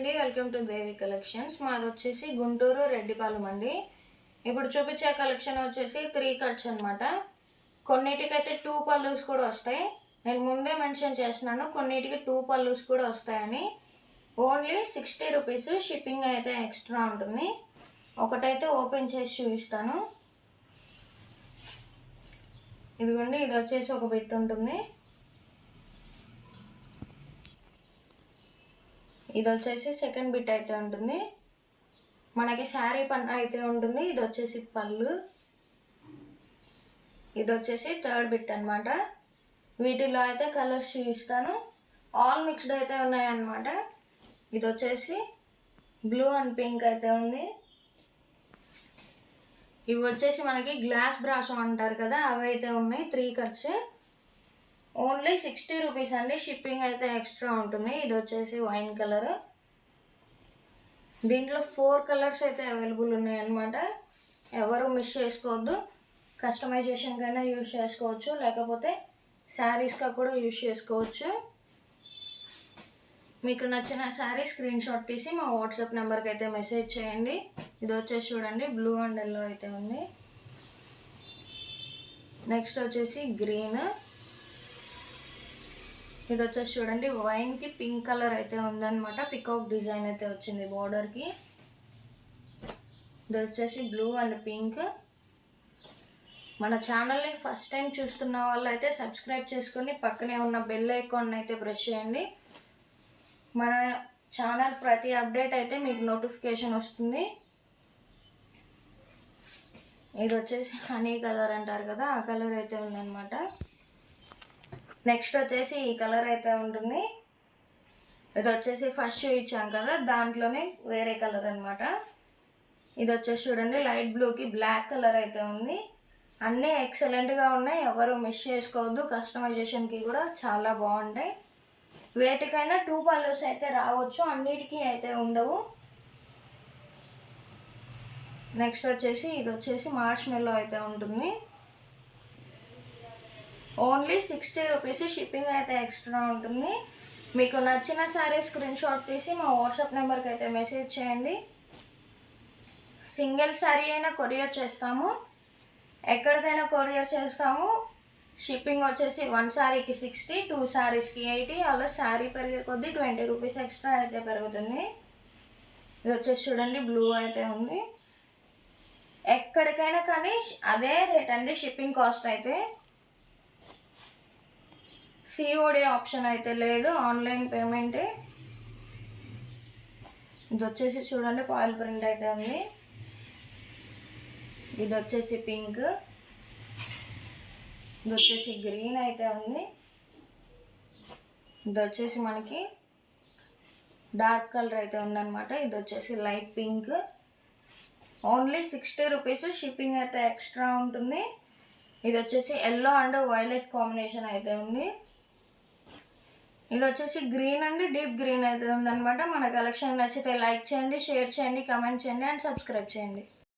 అండి, welcome to Devi collections. మాది వచ్చేసి గుంటూరు రెడ్డిపాలెం అండి. ఇప్పుడు చూపించే కలెక్షన్ వచ్చేసి 3 కట్స్ అనమాట. కొన్నిటికైతే 2 పల్లూస్ కూడా వస్తాయి. నేను ముందే మెన్షన్ చేస్తున్నాను, కొన్నిటికి 2 పల్లూస్ కూడా వస్తాయని. ఓన్లీ 60 రూపీస్, షిప్పింగ్ అయితే ఎక్స్ట్రా ఉంటుంది. ఒకటైతే ఓపెన్ చేసి చూపిస్తాను. ఇదిగోండి, ఇది వచ్చేసి ఒక బిట్ ఉంటుంది. ఇది వచ్చేసి సెకండ్ బిట్ అయితే ఉంటుంది. మనకి శారీ పన్ను అయితే ఉంటుంది. ఇది వచ్చేసి పళ్ళు. ఇది వచ్చేసి థర్డ్ బిట్ అనమాట. వీటిలో అయితే కలర్స్ చూపిస్తాను. ఆల్ మిక్స్డ్ అయితే ఉన్నాయన్నమాట. ఇది వచ్చేసి బ్లూ అండ్ పింక్ అయితే ఉంది. ఇవి వచ్చేసి మనకి గ్లాస్ బ్రాసో అంటారు కదా, అవి అయితే ఉన్నాయి. 3 కట్స్ ఓన్లీ 60 రూపీస్ అండి. షిప్పింగ్ అయితే ఎక్స్ట్రా ఉంటుంది. ఇది వచ్చేసి వైన్ కలర్. దీంట్లో 4 కలర్స్ అయితే అవైలబుల్ ఉన్నాయన్నమాట. ఎవరు మిస్ చేసుకోవద్దు. కస్టమైజేషన్ కైనా యూజ్ చేసుకోవచ్చు, లేకపోతే శారీస్గా కూడా యూజ్ చేసుకోవచ్చు. మీకు నచ్చిన శారీ స్క్రీన్ షాట్ తీసి మా వాట్సాప్ నెంబర్కి అయితే మెసేజ్ చేయండి. ఇది వచ్చేసి చూడండి, బ్లూ అండ్ ఎల్లో అయితే ఉంది. నెక్స్ట్ వచ్చేసి గ్రీన్. ఇది వచ్చేసి చూడండి, వైన్కి పింక్ కలర్ అయితే ఉందన్నమాట. పికాక్ డిజైన్ అయితే వచ్చింది బోర్డర్కి. ఇది వచ్చేసి బ్లూ అండ్ పింక్. మన ఛానల్ని ఫస్ట్ టైం చూస్తున్న వాళ్ళు అయితే సబ్స్క్రైబ్ చేసుకొని పక్కనే ఉన్న బెల్ ఐకాన్ అయితే ప్రెస్ చేయండి. మన ఛానల్ ప్రతి అప్డేట్ అయితే మీకు నోటిఫికేషన్ వస్తుంది. ఇది వచ్చేసి హనీ కలర్ అంటారు కదా, ఆ కలర్ అయితే ఉందన్నమాట. నెక్స్ట్ వచ్చేసి ఈ కలర్ అయితే ఉంటుంది. ఇది వచ్చేసి ఫస్ట్ చూపించాం కదా, దాంట్లోనే వేరే కలర్ అనమాట. ఇది వచ్చేసి చూడండి, లైట్ బ్లూకి బ్లాక్ కలర్ అయితే ఉంది. అన్నీ ఎక్సలెంట్గా ఉన్నాయి, ఎవరు మిస్ చేసుకోవద్దు. కస్టమైజేషన్కి కూడా చాలా బాగుంటాయి. వేటికైనా 2 పల్లూస్ అయితే రావచ్చు, అన్నిటికీ అయితే ఉండవు. నెక్స్ట్ వచ్చేసి ఇది వచ్చేసి మార్ష్మెల్లో అయితే ఉంటుంది. ఓన్లీ 60 రూపీస్, షిప్పింగ్ అయితే ఎక్స్ట్రా ఉంటుంది. మీకు నచ్చిన శారీ స్క్రీన్ షాట్ తీసి మా వాట్సాప్ నెంబర్కి అయితే మెసేజ్ చేయండి. సింగిల్ శారీ అయినా కొరియర్ చేస్తాము, ఎక్కడికైనా కొరియర్ చేస్తాము. షిప్పింగ్ వచ్చేసి 1 శారీకి 60, 2 శారీస్కి 80, అలా శారీ పెరిగే కొద్దీ 20 రూపీస్ ఎక్స్ట్రా అయితే పెరుగుతుంది. ఇది వచ్చేసి చూడండి, బ్లూ అయితే ఉంది. ఎక్కడికైనా కానీ అదే రేట్ అండి షిప్పింగ్ కాస్ట్ అయితే. సిఓడి ఆప్షన్ అయితే లేదు, ఆన్లైన్ పేమెంటే. ఇది వచ్చేసి చూడండి, పాయిల్ ప్రింట్ అయితే ఉంది. ఇది వచ్చేసి పింక్. ఇది వచ్చేసి గ్రీన్ అయితే ఉంది. ఇది వచ్చేసి మనకి డార్క్ కలర్ అయితే ఉందన్నమాట. ఇది వచ్చేసి light pink. Only 60 rupees, shipping అయితే ఎక్స్ట్రా ఉంటుంది. ఇది వచ్చేసి ఎల్లో అండ్ వైలెట్ కాంబినేషన్ అయితే ఉంది. ఇది వచ్చేసి గ్రీన్ అండ్ డీప్ గ్రీన్ అయితే ఉందన్నమాట. మన కలెక్షన్ నచ్చితే లైక్ చేయండి, షేర్ చేయండి, కమెంట్ చేయండి అండ్ సబ్స్క్రైబ్ చేయండి.